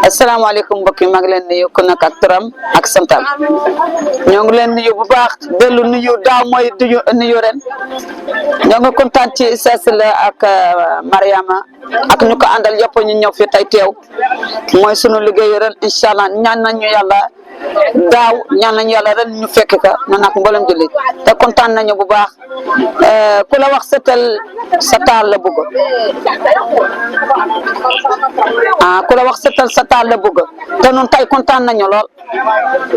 asalaamaaleykum mbokk yi maa ngi leen nuyu ku nekk ak turam ak santam ñoo ngi leen nuyu bu baax dellu nuyu daaw mooy nuyu ren ñoo ngi kontaan ci Issa Sylla ak Mariama ak ñu ko àndal yëpp ñu ñëw fi tey teew mooy sunu liggéeyu ren incha allah ñaan nañu yàlla daaw ñaan nañu yàlla ren ñu fekk ka man ak mboolem jullit te kontaan nañu bu baax ku la wax setal sa taal la bëgg ku la wax setal sa taal la bëgg te ñun tey kontaan nañu lool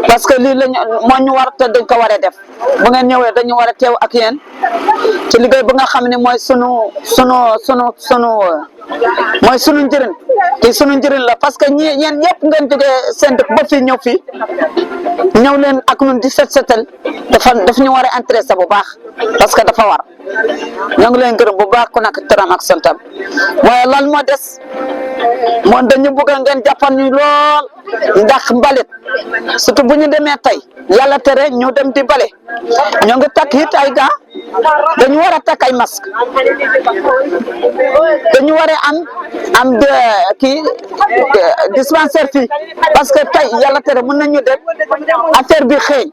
parce que lii lañu moo ñu war te dañ ko war a def bu ngeen ñëwee dañu war a teew ak yéen ci liggéey bi nga xam ne mooy sunu mooy sunu njëriñ te sunu njëriñ la parce que yéen ñëpp ngeen jógee seen dëkk ba fii ñëw fii ñëw leen ak ñun di setal daf ñu war a intéressé bu baax parce que dafa war ñoo ngi leen gërëm bu baax ku nekk turam ak santam waaye lan moo des moom dañu bëgg ngeen jàppal ñu lool ndax mbalit surtout bu ñu demee tey yàlla tere ñu dem di bale ñoo ngi takk it ay gants dañu war a takk ay masque dañu war a am kii dispensaire fii parce que tey yàlla tere mën nañu dem affaire bi xëy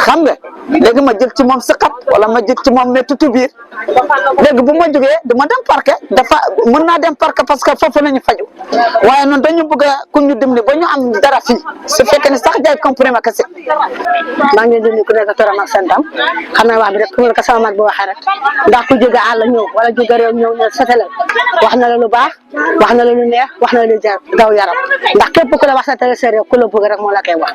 xam nga léegi ma jël ci moom sëqat wala ma jël ci moom méttitu biir léegi bu ma jógee du ma dem parquet dafa mën naa dem parquet parce que foofu la ñu faju waaye noonu dañu bëgg a ku ñu dimbali ba ñu am dara fii su fekkee ne sax jaay comprimé kese. maa ngi leen di nuyu ku nekk turam ak santam xam naa wax bi rek ku nekk sama mag bi waxee rek ndax ku jóge àll ñëw wala jóge réew ñëw ne setalal wax na la lu baax wax na la lu neex wax na la lu daw yaram ndax képp ku la wax setal sa réew ku la bëgg rek moo la koy wax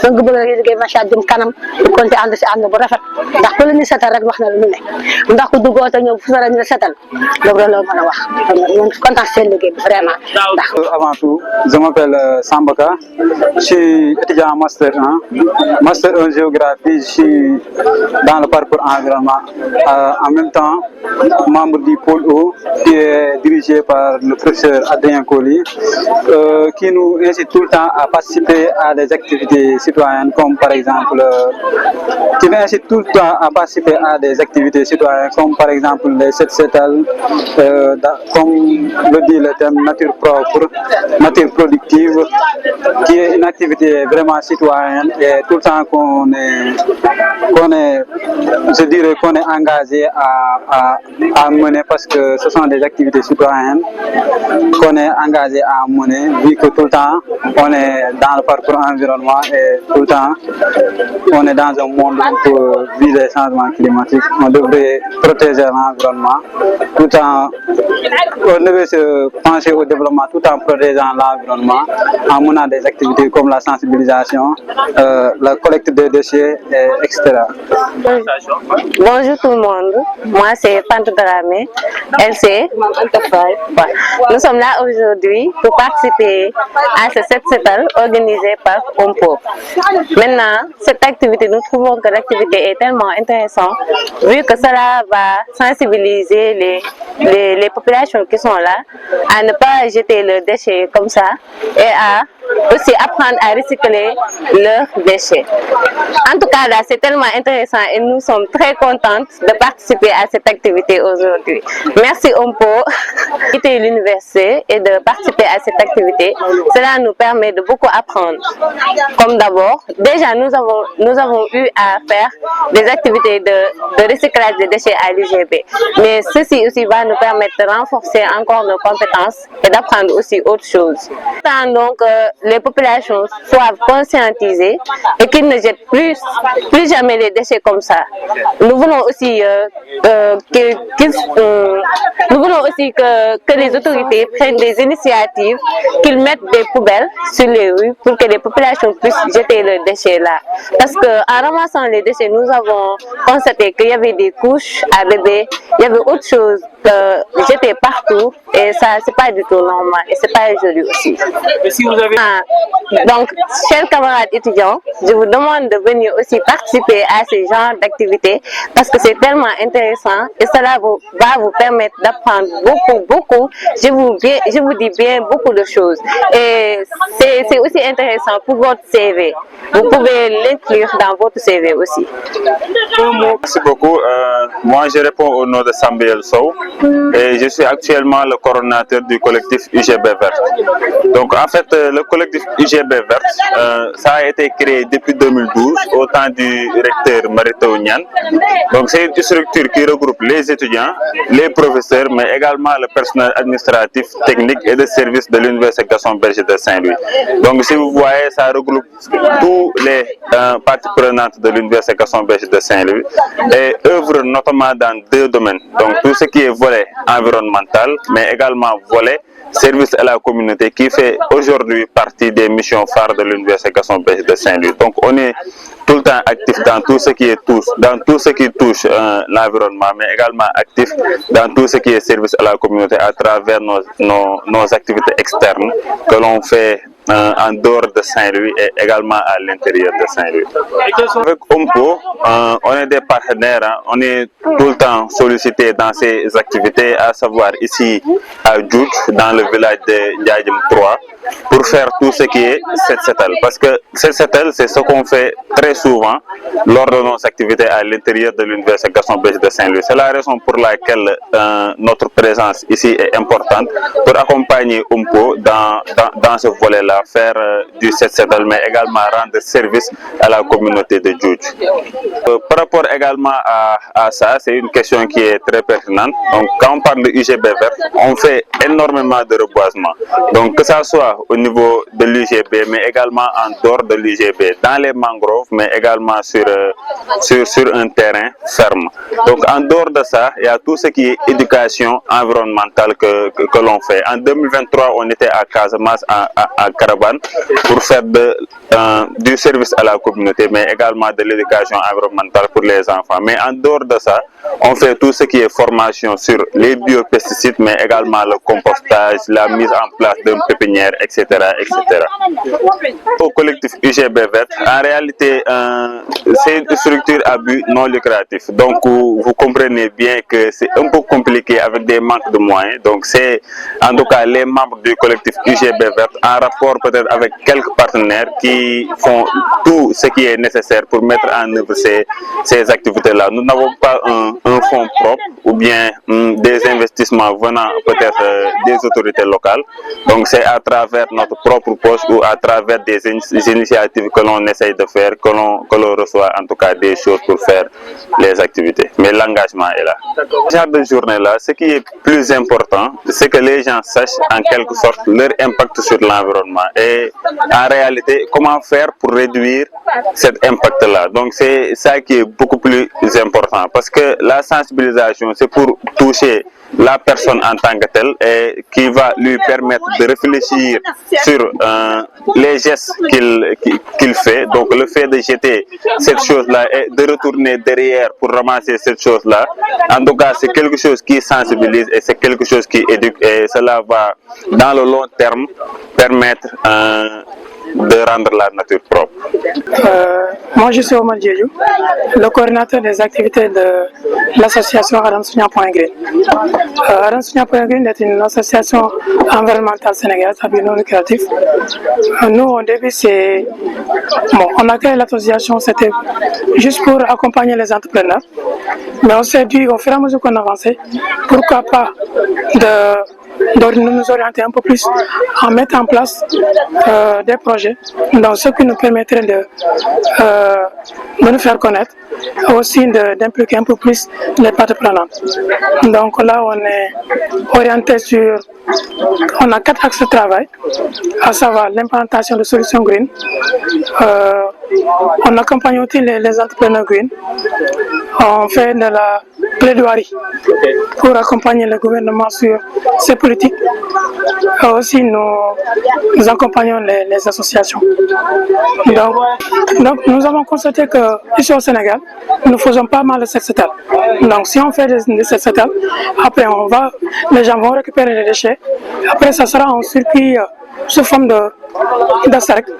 donc bëgg rek liggéey macha allah jëm kanam di konti ànd si ànd bu rafet ndax ku la ñu setal rek wax na la lu ne ndax ku duggoo te ñëw fu sara ñu la setal loolu rek la mën a wax ñun kontaan seen liggéey bi vraiment. Avant tout, je m'appelle Sambaka, je suis étudiant en master 1, master 1 géographie, je suis dans le parcours environnement, en même temps membre du pôle eau qui est dirigé par le professeur Adrien Colli, qui nous incite tout le temps à participer à des activités citoyennes comme par exemple, qui nous incite tout le temps à participer à des activités citoyennes comme par exemple les set-setal, comme le dit le thème nature propre, nature productive, qui est une activité vraiment citoyenne et tout le temps qu'on est, je dirais qu'on est engagé à mener parce que ce sont des activités citoyennes qu'on est engagé à mener vu que tout le temps on est dans le parcours environnement et tout le temps on est dans un monde pour vivre les changements climatiques. On devrait protéger l'environnement tout en on devait se pencher au développement tout en protégeant l'environnement en menant des activités comme la sensibilisation, la collecte des déchets, etc. Bonjour tout le monde, moi c'est Fanta Dramé, LC. Nous sommes là aujourd'hui pour participer à ce set-setal organisé par OMPO. Maintenant, cette activité, nous trouvons que l'activité est tellement intéressante vu que cela va sensibiliser les populations qui sont là à ne pas jeter leurs déchets comme ça et à aussi apprendre à recycler leurs déchets. En tout cas, là, c'est tellement intéressant et nous sommes très contentes de participer à cette activité aujourd'hui. Merci OMPO de quitter l'université et de participer à cette activité. Cela nous permet de beaucoup apprendre. Comme d'abord, déjà nous avons eu à faire des activités de recyclage des déchets à l'UGB. Mais ceci aussi va nous permettre de renforcer encore nos compétences et d'apprendre aussi autre chose. Donc, les populations soient conscientisées et qu'ils ne jettent plus jamais les déchets comme ça. Nous voulons aussi que les autorités prennent des initiatives, qu'ils mettent des poubelles sur les rues pour que les populations puissent jeter leurs déchets là. Parce qu'en ramassant les déchets, nous avons constaté qu'il y avait des couches à bébés, il y avait autre chose jetées partout et ça c'est pas du tout normal et c'est pas joli aussi. Et si vous avez... Donc, chers camarades étudiants, je vous demande de venir aussi participer à ce genre d'activités parce que c'est tellement intéressant et cela va vous permettre d'apprendre beaucoup, je vous dis bien beaucoup de choses. Et c'est aussi intéressant pour votre CV. Vous pouvez l'inclure dans votre CV aussi. Merci beaucoup. moi je réponds au nom de Sambiel Sow et je suis actuellement le coordonnateur du collectif UGB Vert. Donc en fait le collectif UGB Vert, ça a été créé depuis 2012 au temps du recteur Mary Teuw Niane. Donc c'est une structure qui regroupe les étudiants, les professeurs, mais également le personnel administratif, technique et de service de l'Université Gaston Berger de Saint-Louis. Donc si vous voyez, ça regroupe tous les parties prenantes de l'Université Gaston Berger de Saint-Louis et œuvre notamment dans deux domaines. Donc tout ce qui est volet environnemental, mais également volet service à la communauté qui fait aujourd'hui partie des missions phares de l'Université Gaston Berger de Saint-Louis. Donc on est tout le temps actif dans tout ce qui touche l'environnement, mais également actif dans tout ce qui est service à la communauté à travers nos activités externes que l'on fait en dehors de Saint-Louis et également à l'intérieur de Saint-Louis. Avec OMPO, on est des partenaires, hein, on est tout le temps sollicités dans ces activités, à savoir ici à Djoudj, dans le village de Ndiadjem 3, pour faire tout ce qui est Set-Setal. Parce que Set-Setal, c'est ce qu'on fait très souvent lors de nos activités à l'intérieur de l'Université Gaston Berger de Saint-Louis. C'est la raison pour laquelle notre présence ici est importante pour accompagner OMPO dans ce volet-là, faire du Set-Setal, mais également rendre service à la communauté de Djoudj. Par rapport également à ça, c'est une question qui est très pertinente. Donc, quand on parle de UGB Vert, on fait énormément de reboisement. Donc, que ça soit au niveau de l'UGB, mais également en dehors de l'UGB, dans les mangroves, mais également sur un terrain ferme. Donc, en dehors de ça, il y a tout ce qui est éducation environnementale que l'on fait. En 2023, on était à Casamance, à Carabane, pour faire du service à la communauté, mais également de l'éducation environnementale pour les enfants. Mais en dehors de ça, on fait tout ce qui est formation sur les biopesticides, mais également le compostage, la mise en place d'une pépinière, etc., etc. Au collectif UGB Vert, en réalité, c'est une structure à but non lucratif. Donc, vous comprenez bien que c'est un peu compliqué avec des manques de moyens. Donc, c'est en tout cas les membres du collectif UGB Vert en rapport peut-être avec quelques partenaires qui font tout ce qui est nécessaire pour mettre en œuvre ces activités-là. Nous n'avons pas un fonds propre ou bien des investissements venant peut-être des autorités locales. Donc c'est à travers notre propre poche ou à travers des initiatives que l'on essaye de faire, que l'on reçoit en tout cas des choses pour faire les activités. Mais l'engagement est là. Ce genre de journée-là, ce qui est plus important, c'est que les gens sachent en quelque sorte leur impact sur l'environnement et en réalité comment faire pour réduire cet impact-là. Donc c'est ça qui est beaucoup plus important parce que la sensibilisation, c'est pour toucher la personne en tant que telle et qui va lui permettre de réfléchir sur les gestes qu'il fait. Donc le fait de jeter cette chose-là et de retourner derrière pour ramasser cette chose-là, en tout cas c'est quelque chose qui sensibilise et c'est quelque chose qui éduque et cela va dans le long terme permettre de rendre la nature propre. Moi je suis Omar Diédiou, le coordinateur des activités de l'association Aransunia.Green. Aransunia.Green est une association environnementale sénégalaise à but non lucratif. Nous au début on a créé l'association, c'était juste pour accompagner les entrepreneurs, mais on s'est dit au fur et à mesure qu'on avançait, pourquoi pas de nous orienter un peu plus en mettant en place des projets dans ce qui nous permettrait de nous faire connaître, aussi d'impliquer un peu plus les parties prenantes. Donc là, on est orienté on a 4 axes de travail, à savoir l'implantation de solutions green. On accompagne aussi les entrepreneurs green. On fait de la plaidoirie pour accompagner le gouvernement sur ces politiques. Aussi, nous accompagnons les associations. Donc, nous avons constaté qu'ici au Sénégal, nous faisons pas mal de Set-Setal. Donc, si on fait des Set-Setal, après les gens vont récupérer les déchets. Après, ça sera en circuit sous forme de cercle.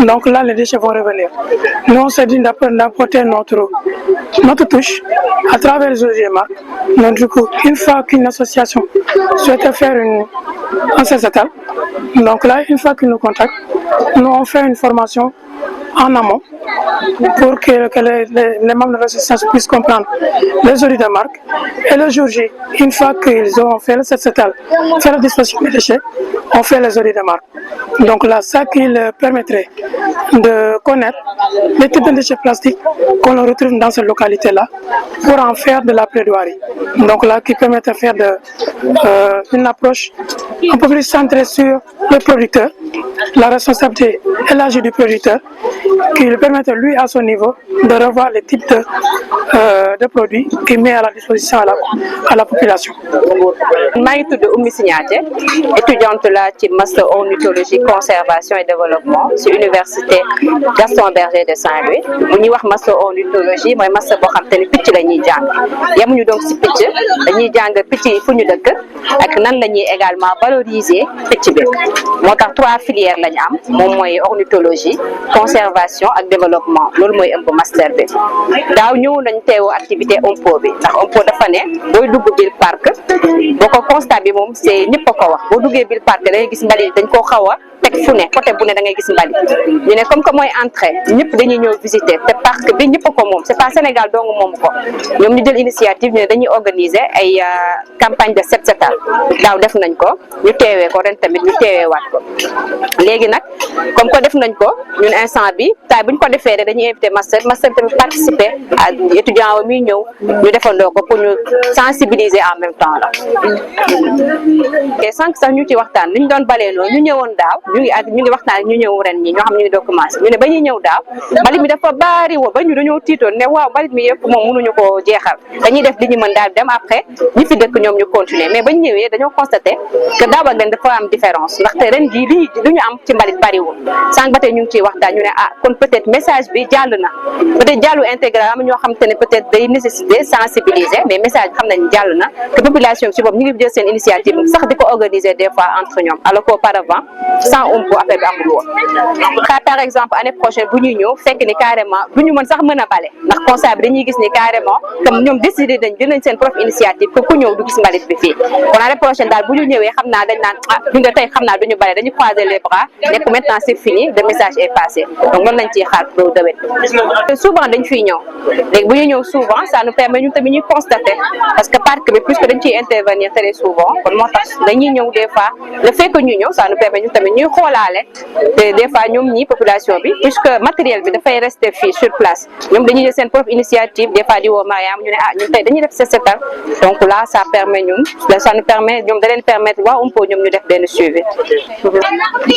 Donc là, les déchets vont revenir. Nous, on s'est dit d'apporter notre touche à travers les OGMA. Donc du coup, une fois qu'une association souhaite faire un Set-Setal, donc là, une fois qu'ils nous contactent, nous on fait une formation en amont pour que les membres de l'association puissent comprendre les audits de marque. Et le jour J, une fois qu'ils ont fait le set-setal, fait la disposition des déchets, on fait les audits de marque. Donc là, ça qui leur permettrait de connaître les types de déchets plastiques qu'on retrouve dans cette localité-là pour en faire de la plaidoirie. Donc là, qui permet de faire une approche un peu plus centrée sur le producteur, la responsabilité élargie du producteur, qui lui permet lui à son niveau de revoir les types de produits qu'il met à la disposition à la population. maa ngi tudd Oumy Signaté étudiante la ci master en nutologie conservation et développement ci université Gaston Berger de Saint-Louis bu ñuy wax master en nutologie mooy master boo xam te ne picc la ñuy jàng yemuñu donc ci picc dañuy jàng picc yi fu ñu dëkk ak nan la ñuy également valoriser picc bi moo tax 3 filières la ñu am moom mooy ornithologie conservation ak développement loolu mooy ëmb master bi daaw ñëw nañ teewu activité OMPO bi ndax OMPO dafa ne booy dugg biir parc boo ko constat bi moom c'est ñëpp a ko wax boo duggee biir parc da ngay gis mbalit dañ koo xaw a teg fu ne côté bu ne da ngay gis mbalit ñu ne comme que mooy entrée ñëpp dañuy ñëw visiter te parc bi ñëpp a ko moom c'est pas Sénégal dong moom ko ñoom ñu jël initiative ñu ne dañuy organiser ay campagne de set setal daaw def nañ ko ñu teewee ko ren tamit ñu teewee waat ko léegi nag comme que def nañ ko ñun instant bi tay buñ ko defee rek dañuy invité master tamit participer à étudiant wa muy ñëw ñu defandoo ko pour ñu sensibiliser en même temps la te sànq sax ñu ci waxtaan li ñu doon balee noonu ñu ñëwoon daaw ñu ngi waxtaan ñu ñëw ren ñi ñoo xam ñu ngi doo commencé ñu ne ba ñuy ñëw daaw mbalit mi dafa bari woon ba ñu dañoo tiitoon ne waaw mbalit mi yëpp moom mënuñu ko jeexal dañuy def li ñu mën daal dem après ñi fi dëkk ñoom ñu continuer mais bañ ñëwee dañoo constaté que daaw ak ren dafa am différence ndaxte ren jii li ñu am ci mbalit bariwul sànq ba tey ñu ngi ciy waxtaan ñu ne kon peut-être message bi jàll na peut-être jàllu intégral am ñoo xam te ne peut-être day nécessité sensibiliser mais message xam nañ jàll na que population bi ci bopp ñu ngi jël seen initiative sax di ko organiser des fois entre ñoom alors qu'auparavant sans OMPO affaire bi amul woon par exemple année prochaine bu ñuy ñëw fekk ni carrément du ñu sax mën a bale ndax constat bi dañuy gis ni carrément comme ñoom décidé dinañ seen propre initiative que ku ñëw du gis mbalit bi fii kon année prochaine daal bu ñu ñëwee xam naa dañ naan du nga tey xam naa duñu bale dañu croiser les bras nekk maintenant c'est fini le message est passé donc loolu lañ ciy xaar pour déwén souvent dañ fiy ñëw léegi bu ñu ñëw souvent ça nous permet ñun tamit ñuy constater parce que parc bi puisque dañ ciy intervenir très souvent kon moo tax dañuy ñëw des fois le fait que ñu ñëw ça nous permet ñun tamit ñuy xoolaale te des fois ñoom ñi population bi puisque matériel bi dafay rester fii sur place ñoom dañuy jël seen propre initiative des fois di woo Mariam ñu ne ñun tey dañuy def set setal donc là ça permet ñun ça nous permet ñoom da leen permettre waa OMPO ñoom ñu def benn suivi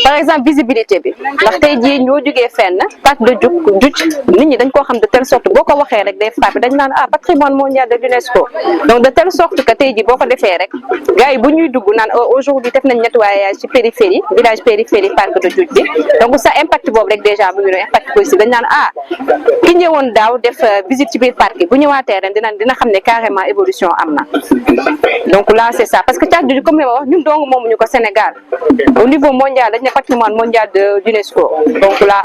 par exemple visibilité bi ndax tey jii ñoo jógee fenn parc de Djoudj nit ñi dañ koo xam de telle sorte boo ko waxee rek day frappé dañ naan patrimoine mondial de l'UNESCO donc de telle sorte que tey jii boo ko defee rek gars yi bu ñuy dugg naan aujourd'hui def nañ nettoyage ci périphérie village périphérie parc de Djoudj bi donc ça impact boobu rek déjà bu ñu ne impact positif dañ naan ki ñëwoon daaw def visite ci biir parc yi bu ñëwaatee ren dina xam ne carrément évolution am na donc là c'est ça parce que Tchad Djoudj comme li ma wax ñun dong moomuñu ko Sénégal au niveau mondial dañ ne patrimoine mondial de l'UNESCO donc là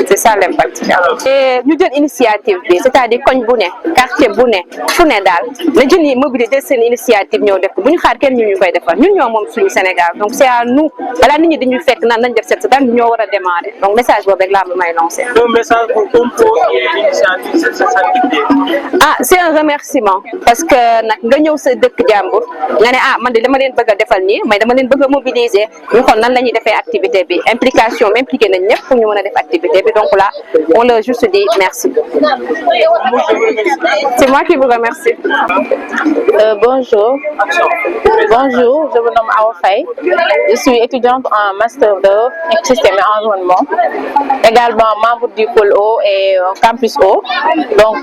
c'est ça l'impact et ñu jël initiative bi c'est-à-dire koñ bu ne quartier bu ne fu ne daal na jën yi mobiliser seen initiative ñëw def ko bu ñu xaar kenn ñu koy defal ñun ñoo moom suñu Sénégal donc c'est à nous balaa nit ñi dañuy fekk naan nañ def set setal ñoo war a démarrer donc message boobu rek laa may lancer. Un message pour OMPO et l'initiative cette activité. C'est un remerciement parce que nag nga ñëw sa dëkk jàmbur nga ne man de dama leen bëgg a defal nii mais dama leen bëgg a mobiliser ñu xool nan la ñuy defee activité bi implication impliqué nañ ñëpp pour ñu mën a def activité bi donc là on leur juste dit merci. C'est moi qui vous remercie. Bonjour, je me nomme Awa Faye. Je suis étudiante en master de écosystème et environnement, également membre du pôle eau et campus eau. Donc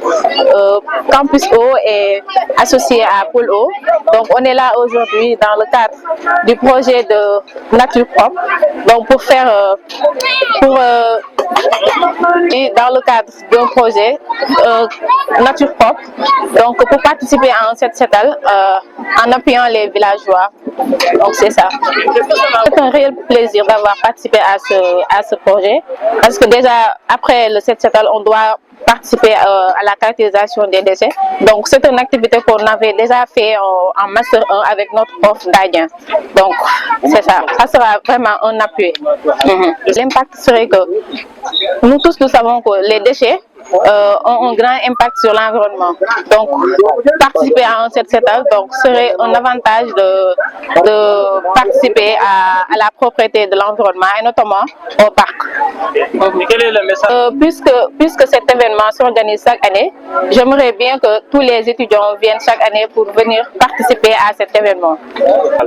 campus eau est associé à pôle eau. Donc on est là aujourd'hui dans le cadre du projet de nature propre. Donc pour faire dans le cadre d'un projet nature propre, donc pour participer à un set setal en appuyant les villageois. Donc c'est ça. C'est un réel plaisir d'avoir participé à ce projet parce que déjà après le set setal on doit participer à la caractérisation des déchets. Donc c'est une activité qu'on avait déjà fait en master 1 avec notre prof Dadien. Donc c'est ça. Ça sera vraiment un appui. L'impact serait que nous tous nous savons que les déchets ont un grand impact sur l'environnement. Donc, participer à un set-setal serait un avantage de participer à la propriété de l'environnement et notamment au parc. Quel est le message? Puisque cet événement s'organise chaque année, j'aimerais bien que tous les étudiants viennent chaque année pour venir participer à cet événement.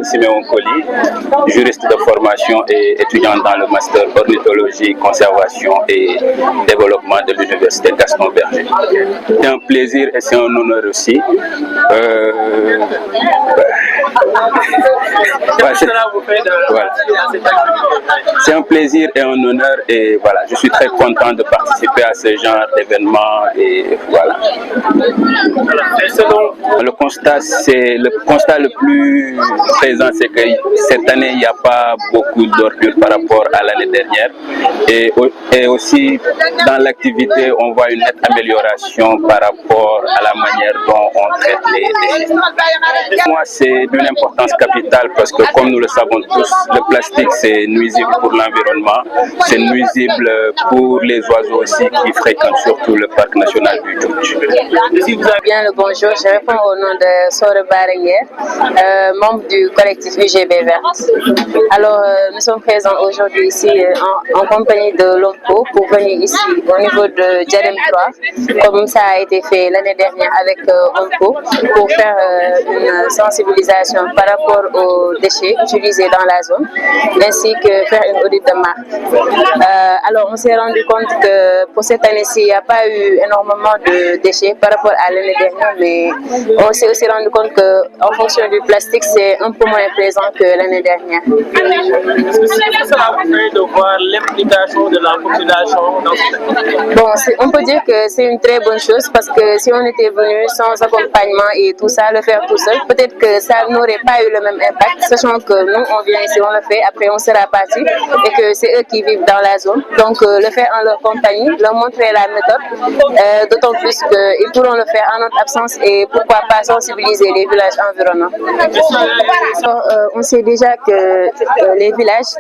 Siméon Colli, juriste de formation et étudiant dans le master ornithologie, conservation et développement de l'université Gaston Berger. C'est un plaisir et c'est un honneur aussi. C'est un plaisir et un honneur et voilà, je suis très content de participer à ce genre d'événement et voilà. Le constat le plus présent, c'est que cette année il n'y a pas beaucoup d'ordures par rapport à l'année dernière et aussi dans l'activité on voit une nette amélioration par rapport à la manière dont on traite les déchets. Pour moi c'est d'une importance capitale parce que comme nous le savons tous, le plastique c'est nuisible pour l'environnement, c'est nuisible pour les oiseaux aussi qui fréquentent surtout le parc national du Djoudj. Bien le bonjour, je réponds au nom de Sore Barrière, membre du collectif UGB Verte. Alors nous sommes présents aujourd'hui ici en compagnie de l'OMPO pour venir ici au niveau de Djarem 3, comme ça a été fait l'année dernière avec OMPO, pour faire une sensibilisation par rapport aux déchets utilisés dans la zone, ainsi que faire une audit de marque. Alors on s'est rendu compte que pour cette année-ci, il n'y a pas eu énormément de déchets par rapport à l'année dernière, mais on s'est aussi rendu compte qu'en fonction du plastique, c'est un peu moins présent que l'année dernière. Ça vous fait de voir l'implication de la population dans ce... Bon, on peut dire que c'est une très bonne chose parce que si on était venu sans accompagnement et tout ça, le faire tout seul, peut-être que ça n'aurait pas eu le même impact, sachant que nous, on vient ici, on le fait, après on sera parti et que c'est eux qui vivent dans la zone. Donc, le faire en leur compagnie, leur montrer la méthode, d'autant plus qu'ils pourront le faire en notre absence et pourquoi pas sensibiliser les villages environnants. On sait déjà que les villages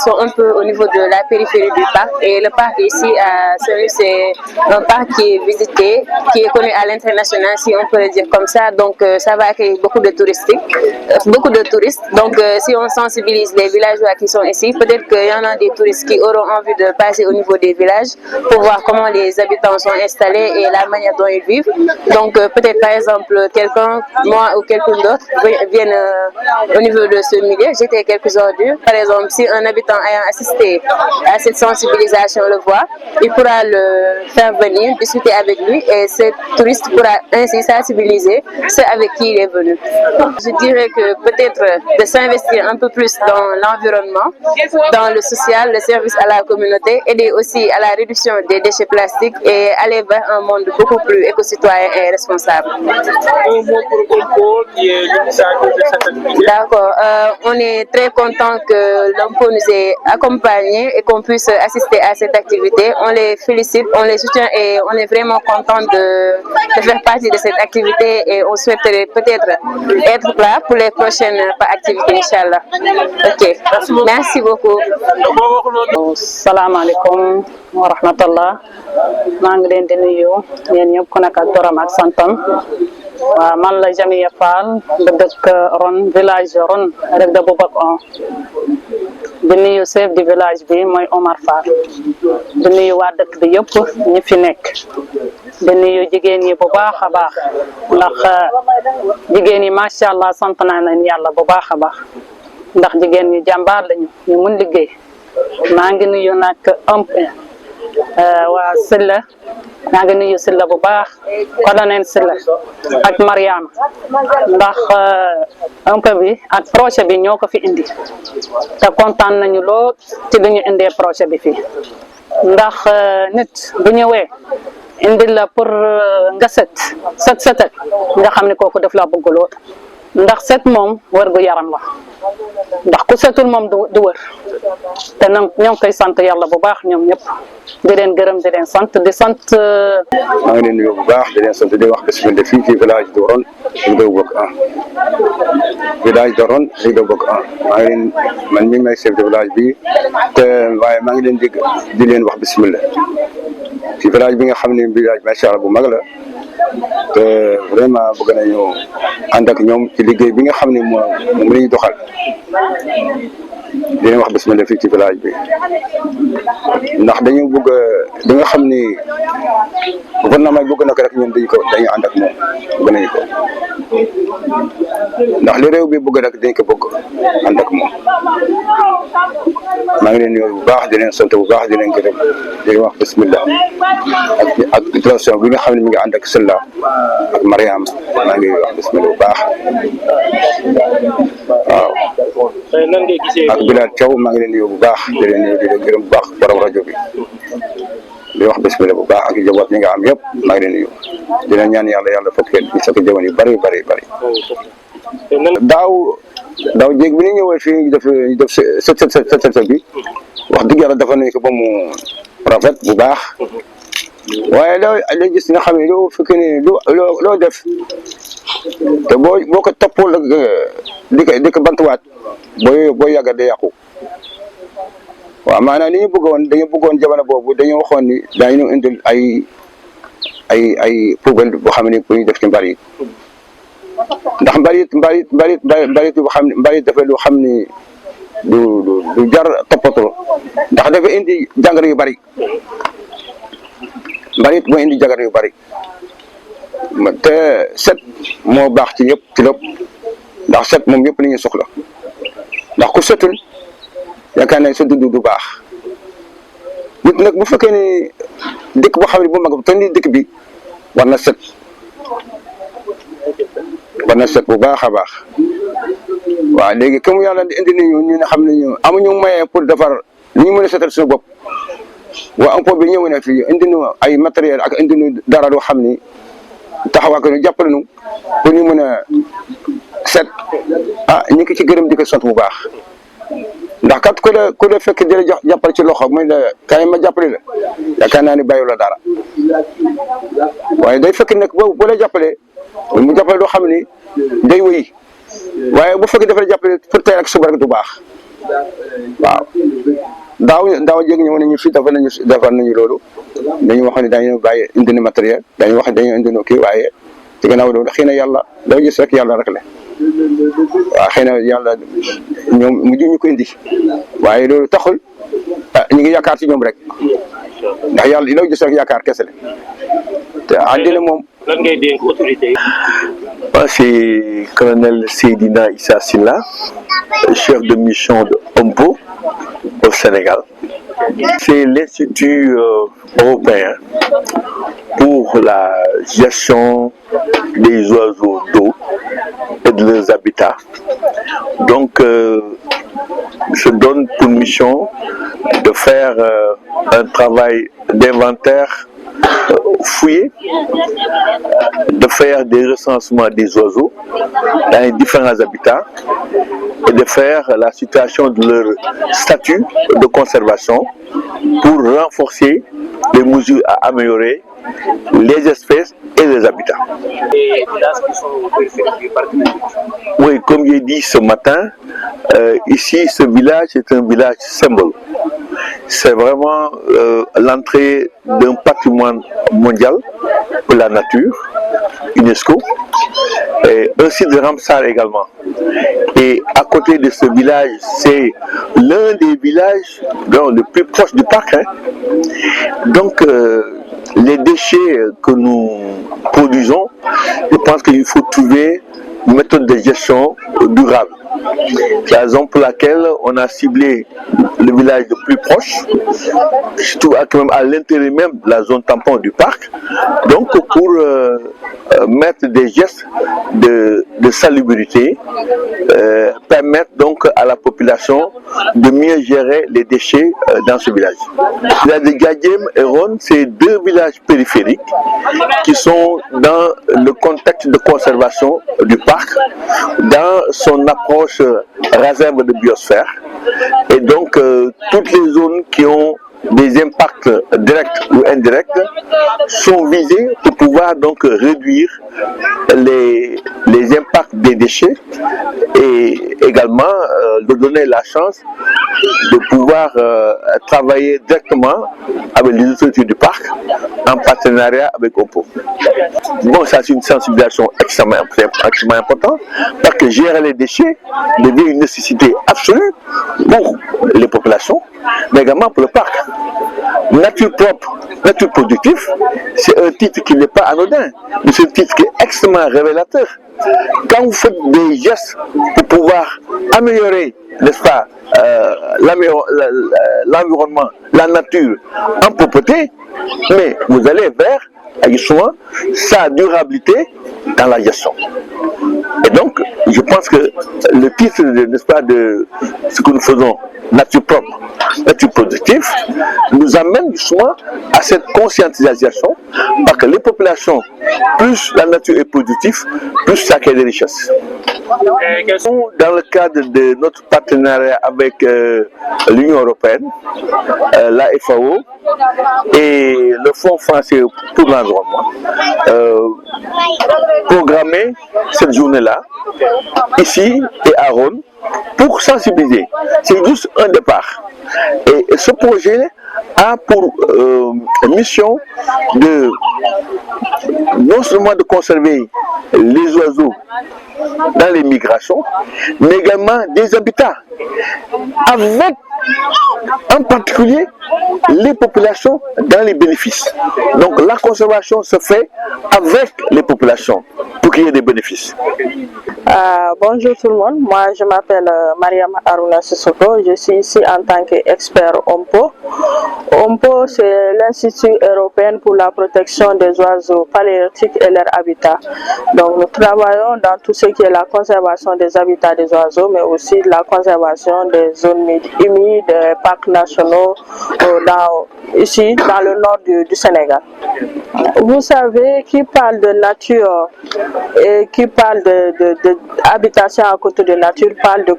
sont un peu au niveau de la périphérie du parc et le parc ici à Saint-Louis, c'est un parc qui est visité, qui est connu à l'international, si on peut le dire comme ça. Donc ça va accueillir beaucoup de touristes. Donc si on sensibilise les villageois qui sont ici, peut-être qu'il y en a des touristes qui auront envie de passer au niveau des villages pour voir comment les habitants sont installés et la manière dont ils vivent. Donc peut-être par exemple quelqu'un, moi ou quelqu'un d'autre, viennent au niveau de ce milieu, jeter quelques ordures. Par exemple, si un habitant ayant assisté à cette sensibilisation le voit, il pourra le faire venir, discuter avec lui et ce touriste pourra ainsi sensibiliser ceux avec qui il est venu. Je dirais que peut-être de s'investir un peu plus dans l'environnement, dans le social, le service à la communauté, aider aussi à la réduction des déchets plastiques et aller vers un monde beaucoup plus éco-citoyen et responsable. Un mot pour l'OMPO qui est l'initiative de cette activité. D'accord, on est très content que l'OMPO nous ait accompagnés et qu'on puisse assister à cette activité. On les félicite, on les soutient et on est vraiment content de faire partie de cette activité et on souhaiterait peut-être être là pour les prochaines activités, Inch'Allah. Ok, merci beaucoup. Salam alaikum wa rahmatullah. maa ngi leen di nuyu yéen ñëpp ku nekk ak turam ak santam. waaw man la Jamia Fall de dëkk Ron village Ron rek de Boubac on di nuyu chef du village bi mooy Omar Fall di nuyu waa dëkk bi yëpp ñi fi nekk di nuyu jigéen ñi bu baax a baax ndax jigéen ñi macha allah sant naa leen yàlla bu baax a baax ndax jigéen ñi jàmbaar lañu ñu mun liggéey maa ngi nuyu nag waa Silla maa ngi nuyu Silla bu baax colonel Silla ak Mariama ndax bi ak projet bi ñoo ko fi indi te kontaan nañu lool ci li ñu indee projet bi fii ndax nit bu ñëwee indi la pour nga setal nga xam ne kooku def la bëgg lool ndax set moom wér gu yaram la ndax ku setul moom du wër te nag ñoo ngi koy sant yàlla bu baax ñoom ñëpp di leen gërëm di leen sant di sant. maa ngi leen nuyu bu baax di leen sant di wax bisimilah fii ci village Doron Rideau Bokk 1 village Doron Rideau Bokk 1 maa ngi leen man mii may chef de village bi te waaye maa ngi leen di leen wax bisimilah ci village bi nga xam ne village macha allah bu mag la te vraiment bëgg nañu ànd ak ñoom ci liggéey bi nga xam ne moom la ñuy doxal di leen wax bisimilah fii ci village bi ndax dañu bëgg li nga xam ni gouvernement bëgg na ko rek ñun dañu ànd ak moom bëgg nañu ko ndax li réew bi bëgg rek dañ ko bëgg ànd ak moom maa ngi leen nuyu bu baax di leen sant bu baax di leen gërëm di leen wax bisimilah ak situation bi nga xam ne mi ngi ànd ak Sella ak Mariam maa ngi wax bisimilah bu baax waaw. ak Bilal Thiaw maa ngi leen nuyu bu baax di leen nuyu di leen gërëm bu baax borom rajo bi di wax bisimilah bu baax ak njaboot ñi nga am yëpp maa ngi leen nuyu di leen ñaan yàlla fekkee ñu fekk jamono yu bëri daaw jéeg bi ñu ñëwee fii ñu def set bi wax dëgg yàlla dafa nañ ko ba mu rafet bu baax waaye loo gis nga xam ne loo fekkee ne loo def te boo ko toppul di ko bantuwaat boo yàgga day yàqu waaw maanaam li ñu bëggoon jamono boobu dañoo waxoon ni daañu indil ay poubelle boo xam ne pour ñu def ci mbalit ndax mbalit boo xam ne mbalit dafa lu xam ni du jar toppatoo ndax dafa indi jàngoro yu bari mbalit moo indi jàngoro yu bari te set moo baax ci yëpp ci lépp ndax set moom yëpp la ñuy soxla ndax ku setul yaakaar naa sa dund du baax nit nag bu fekkee ni dëkk boo xam ne bu mag te ni dëkk bi war na set bu baax a baax waaw léegi comme yàlla indi nañu ñu ne xam ne ñu amuñu moyen pour defar li ñu mën a setal suñu bopp waa impôt bi ñëw na fii indi nu ay matériel ak indi nu dara loo xam ni taxawaa ko ñu jàppale nu pour ñu mën a set ñu ngi ci gërëm di ko sant bu baax ndax kat ku la fekk di la jàppale ci loxo muy la kaay ma jàppale la yaakaar naa ni bàyyi la dara waaye day fekk nag boo la jàppale mu jàppale loo xam ni day wéy waaye bu fekkee dafa la jàppale pour tey ak suba rek du baax waaw daaw jéeg ñëw nañu fii defar nañu loolu dañu wax ne dañu bàyyi indi na matériel dañu wax dañu indi na kii waaye ci gannaaw loolu xëy na yàlla doo gis rek yàlla rek la waaw xëy na yàlla ñoom mujj ñu ko indi waaye loolu taxul ñu ngi yaakaar ci ñoom rek ndax yàlla loo gis rek yaakaar kese la te àddina moom. lan ngay dénk autorité yi. Moi, c'est colonel Seydina Issa Sylla, chef de mission de OMPO au Sénégal. C'est l'Institut européen pour la gestion des oiseaux d'eau et de leurs habitats. Donc, se donne pour mission de faire un travail d'inventaire fouillé, de faire des recensements des oiseaux dans les différents habitats et de faire la situation de leur statut de conservation pour renforcer les mesures à améliorer les espèces et les habitats. Et là, ce qui sont au périphérique du parc. Oui, comme j'ai dit ce matin, ici, ce village est un village symbole. C'est vraiment l'entrée d'un patrimoine mondial pour la nature, UNESCO, et un site de Ramsar également. Et à côté de ce village, c'est l'un des villages le plus proche du parc. Donc, les déchets que nous produisons, je pense qu'il faut trouver une méthode de gestion durable. C'est la raison pour laquelle on a ciblé le village le plus proche, surtout à l'intérieur même de la zone tampon du parc, donc pour mettre des gestes de salubrité, permettre donc à la population de mieux gérer les déchets dans ce village. Le village de Gadjem et Ron, c'est deux villages périphériques qui sont dans le contexte de conservation du parc dans son approche réserve de biosphère. Et donc, toutes les zones qui ont des impacts directs ou indirects sont visés pour pouvoir donc réduire les impacts des déchets et également de donner la chance de pouvoir travailler directement avec les autorités du parc en partenariat avec OMPO. Bon, ça c'est une sensibilisation extrêmement importante parce que gérer les déchets devient une nécessité absolue pour les populations, mais également pour le parc. Nature propre, nature productive, c'est un titre qui n'est pas anodin, mais c'est un titre qui est extrêmement révélateur. Quand vous faites des gestes pour pouvoir améliorer, n'est-ce pas, l'environnement, la nature en propreté, mais vous allez vers justement sa durabilité dans la gestion. Et donc, je pense que le titre, n'est-ce pas, de ce que nous faisons, nature propre, nature productive, nous amène justement à cette conscientisation, parce que les populations, plus la nature est productive, plus ça crée des richesses. Dans le cadre de notre partenariat avec l'Union européenne, la FAO et le Fonds français pour l'environnement, programmer cette journée-là, ici et à Rhône, pour sensibiliser. C'est juste un départ. Et ce projet a pour mission de non seulement de conserver les oiseaux dans les migrations, mais également des habitats, avec en particulier les populations dans les bénéfices. Donc la conservation se fait avec les populations pour qu'il y ait des bénéfices. Bonjour tout le monde, moi je m'appelle Mariam Aruna Sissoko, je suis ici en tant qu'expert OMPO. OMPO, c'est l'Institut européen pour la protection des oiseaux paléarctiques et leur habitat. Donc nous travaillons dans tout ce qui est la conservation des habitats des oiseaux, mais aussi la conservation des zones humides, des parcs nationaux ici dans le nord du Sénégal. Vous savez, qui parle de nature et qui parle d'habitation à côté de nature parle de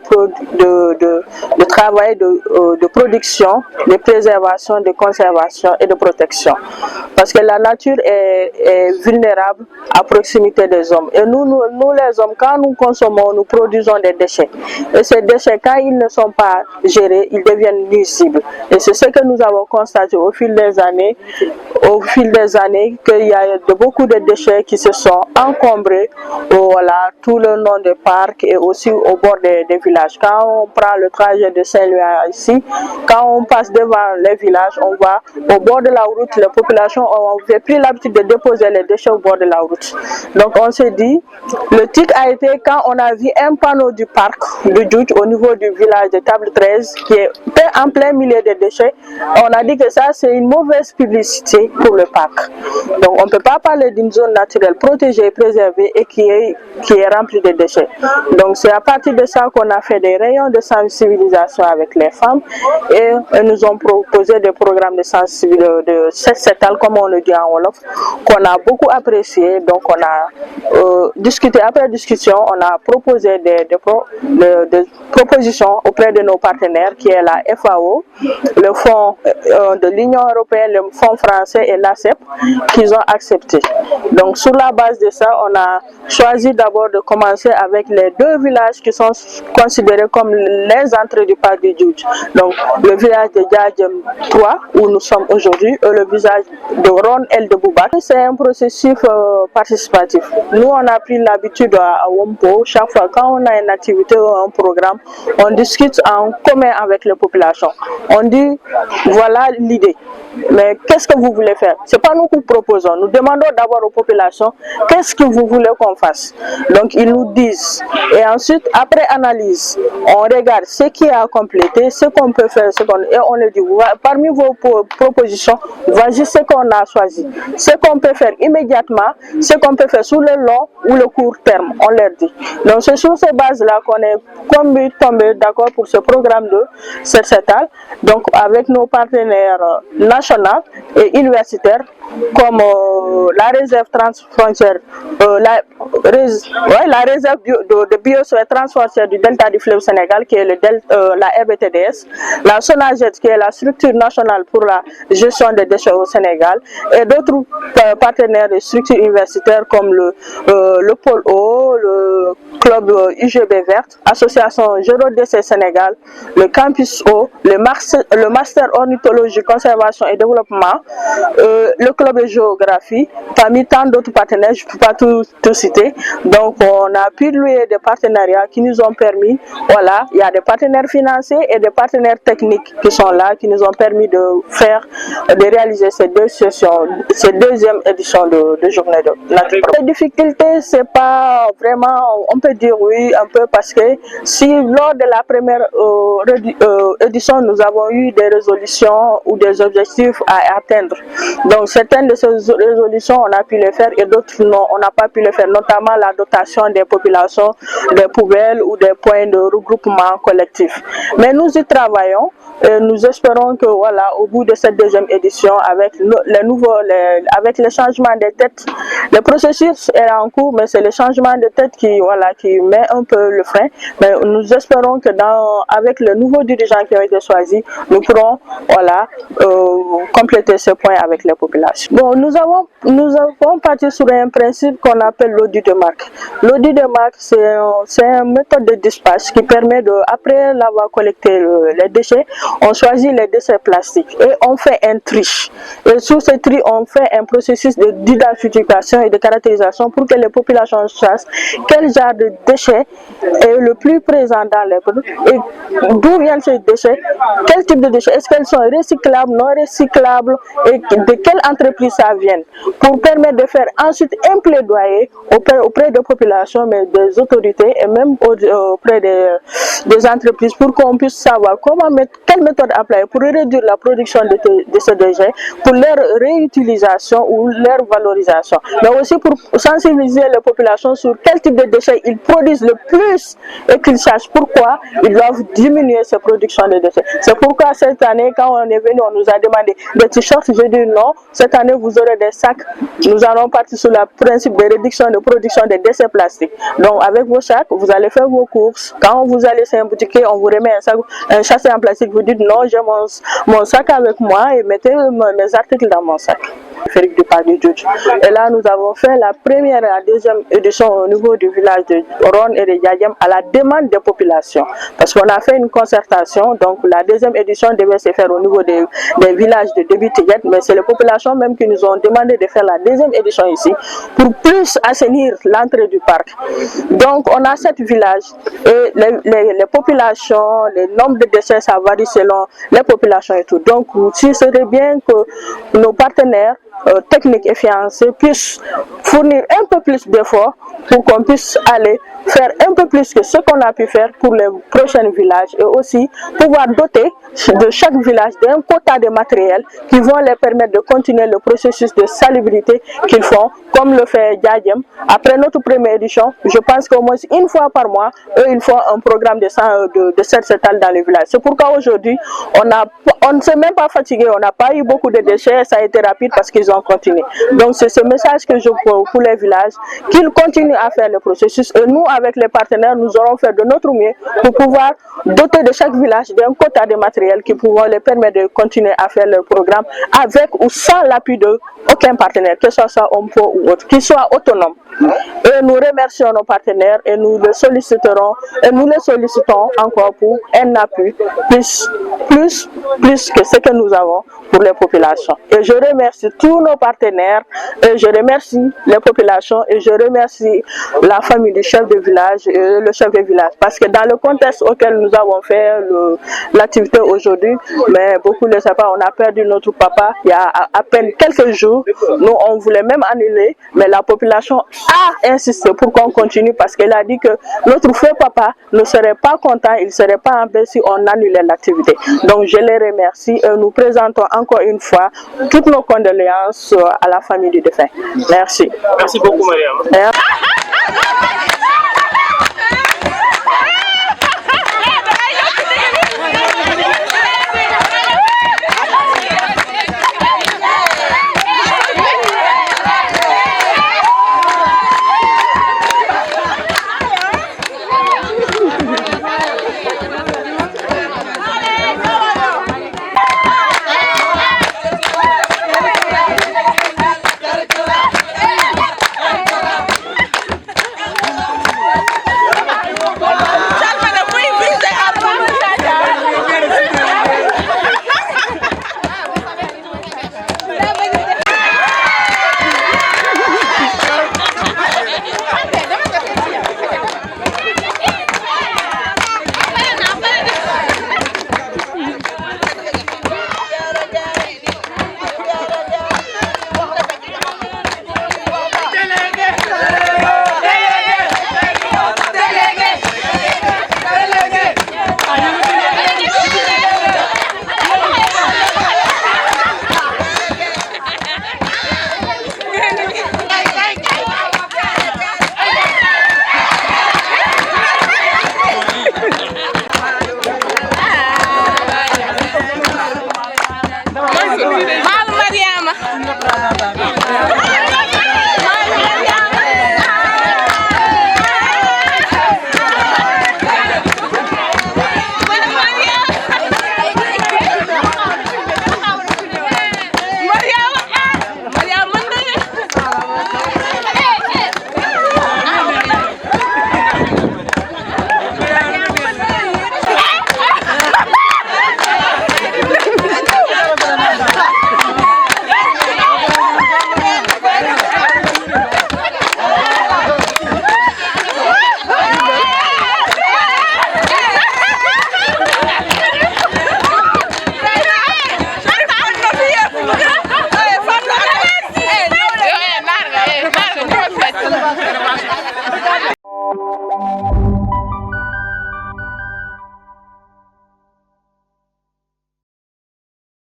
travail de production, de préservation, de conservation et de protection. Parce que la nature est vulnérable à proximité des hommes. Et nous les hommes, quand nous consommons, nous produisons des déchets. Et ces déchets, quand ils ne sont pas gérés, ils deviennent nuisibles. Et c'est ce que nous avons constaté au fil des années, qu'il y a beaucoup de déchets qui se sont encombrés tout le long des parcs et aussi au bord des villages. Quand on prend le trajet de Saint-Louis ici, quand on passe devant les villages, on voit au bord de la route, les populations ont pris l'habitude de déposer les déchets au bord de la route. Donc on s'est dit, le tic a été quand on a vu un panneau du parc de Djoudj au niveau du village de Table 13 qui est en plein milieu de déchets, on a dit que ça c'est une mauvaise publicité pour le parc. Donc on ne peut pas parler d'une zone naturelle protégée, préservée et qui est remplie de déchets. Donc c'est à partir de ça qu'on a fait des rayons de sensibilisation avec les femmes et elles nous ont proposé des programmes de sensibilisation de Set-Setal, comme on le dit en Wolof, qu'on a beaucoup apprécié. Donc on a discuté, après discussion, on a proposé des propositions auprès de nos partenaires qui est la FAO, le fonds de l'Union européenne, le fonds français et l'ACEP, qu'ils ont accepté. Donc sur la base de ça, on a choisi d'abord de commencer avec les deux villages qui sont considérés comme les entrées du parc de Djoudj. Donc le village de Djadjem 3 où nous sommes aujourd'hui et le village de Ron El de Boubac. C'est un processus participatif. Nous on a pris l'habitude à Wompo, chaque fois quand on a une activité ou un programme, on discute en commun avec les populations. On dit voilà l'idée. Mais qu'est-ce que vous voulez faire? Ce n'est pas nous qui proposons. Nous demandons d'abord aux populations qu'est-ce que vous voulez qu'on fasse. Donc ils nous disent. Et ensuite, après analyse, on regarde ce qui est à compléter, ce qu'on peut faire, et on le dit. Parmi vos propositions, voici ce qu'on a choisi. Ce qu'on peut faire immédiatement, ce qu'on peut faire sur le long ou le court terme, on leur dit. Donc c'est sur ces bases-là qu'on est tombé d'accord pour ce programme de Set-Setal. Donc avec nos partenaires nationaux et universitaires comme la réserve transfrontière, la réserve de biosphère transfrontière du delta du fleuve Sénégal, qui est la RBTDS, la SONAGED, qui est la structure nationale pour la gestion des déchets au Sénégal, et d'autres partenaires et structures universitaires comme le Pôle Eau, le club UGB Verte, Association Gérodécès Sénégal, le Campus Eau, le Master Ornithologie, Conservation et Développement, le club de géographie, parmi tant d'autres partenaires, je ne peux pas tout citer. Donc on a pu louer des partenariats qui nous ont permis, voilà, il y a des partenaires financiers et des partenaires techniques qui sont là, qui nous ont permis de réaliser ces deux sessions, ces deuxième édition de journée de nature. Les difficultés, c'est pas vraiment, on peut dire oui, un peu, parce que si lors de la première édition, nous avons eu des résolutions ou des objectifs à atteindre. Donc certaines de ces résolutions, on a pu les faire et d'autres non, on n'a pas pu les faire, notamment la dotation des populations, des poubelles ou des points de regroupement collectif. Mais nous y travaillons et nous espérons que voilà, au bout de cette deuxième édition, avec avec les changements des têtes, le processus est en cours, mais c'est le changement de tête qui met un peu le frein. Mais nous espérons que avec les nouveaux dirigeants qui ont été choisis, nous pourrons compléter ce point avec les populations. Bon, nous avons parti sur un principe qu'on appelle l'audit de marque. L'audit de marque, c'est une méthode de dispatch qui permet après avoir collecté les déchets, on choisit les déchets plastiques et on fait un tri. Et sur ce tri, on fait un processus d'identification et de caractérisation pour que les populations sachent quel genre de déchets est le plus présent dans les produits et d'où viennent ces déchets, quel type de déchets, est-ce qu'elles sont recyclables, non recyclables et de quelle entreprise ça vient, pour permettre de faire ensuite un plaidoyer auprès des populations, mais des autorités et même auprès des entreprises pour qu'on puisse savoir quelle méthode employer pour réduire la production de ces déchets, pour leur réutilisation ou leur valorisation, mais aussi pour sensibiliser les populations sur quel type de déchets ils produisent le plus et qu'ils sachent pourquoi ils doivent diminuer ces productions de déchets. C'est pourquoi cette année, quand on est venu, on nous a demandé des t-shirts. Je dis non, cette année vous aurez des sacs. Nous allons partir sur le principe de réduction de production des déchets plastiques. Donc avec vos sacs, vous allez faire vos courses. Quand vous allez chez un boutiquier, on vous remet un sachet en plastique. Vous dites non, j'ai mon sac avec moi et mettez mes articles dans mon sac. Et là, nous avons fait la première et la deuxième édition au niveau du village de Ron et de Yadiam à la demande des populations. Parce qu'on a fait une concertation, donc la deuxième édition devait se faire au niveau des villages de Débit-Tiguet, mais c'est les populations même qui nous ont demandé de faire la deuxième édition ici pour plus assainir l'entrée du parc. Donc on a 7 villages et les populations, le nombre de décès, ça varie selon les populations et tout. Donc il serait bien que nos partenaires techniques et financiers puissent fournir un peu plus d'efforts pour qu'on puisse aller faire un peu plus que ce qu'on a pu faire pour les prochains villages et aussi pouvoir doter de chaque village d'un quota de matériel qui vont les permettre de continuer le processus de salubrité qu'ils font, comme le fait Djadjem. Après notre première édition, je pense qu'au moins une fois par mois, eux, ils font un programme de s'étale dans les villages. C'est pourquoi aujourd'hui, on ne s'est même pas fatigué, on n'a pas eu beaucoup de déchets, ça a été rapide parce qu'ils ont continué. Donc c'est ce message que je prends pour les villages, qu'ils continuent à faire le processus et nous, avec les partenaires, nous aurons fait de notre mieux pour pouvoir doter de chaque village d'un quota de matériel qui pourront les permettre de continuer à faire leur programme avec ou sans l'appui d'aucun partenaire, que ce soit OMPO ou autre, qu'ils soient autonomes. Et nous remercions nos partenaires et nous les solliciterons et nous les sollicitons encore pour un appui plus que ce que nous avons pour les populations. Et je remercie tous nos partenaires et je remercie les populations et je remercie la famille du chef de village et le chef de village, parce que dans le contexte auquel nous avons fait l'activité aujourd'hui, mais beaucoup ne le savent pas, on a perdu notre papa il y a à peine quelques jours. Nous on voulait même annuler, mais la population a insisté pour qu'on continue parce qu'elle a dit que notre feu papa ne serait pas content, il ne serait pas embêté si on annulait l'activité. Donc je les remercie et nous présentons encore une fois toutes nos condoléances à la famille du défunt. Merci. Merci beaucoup, Mariam.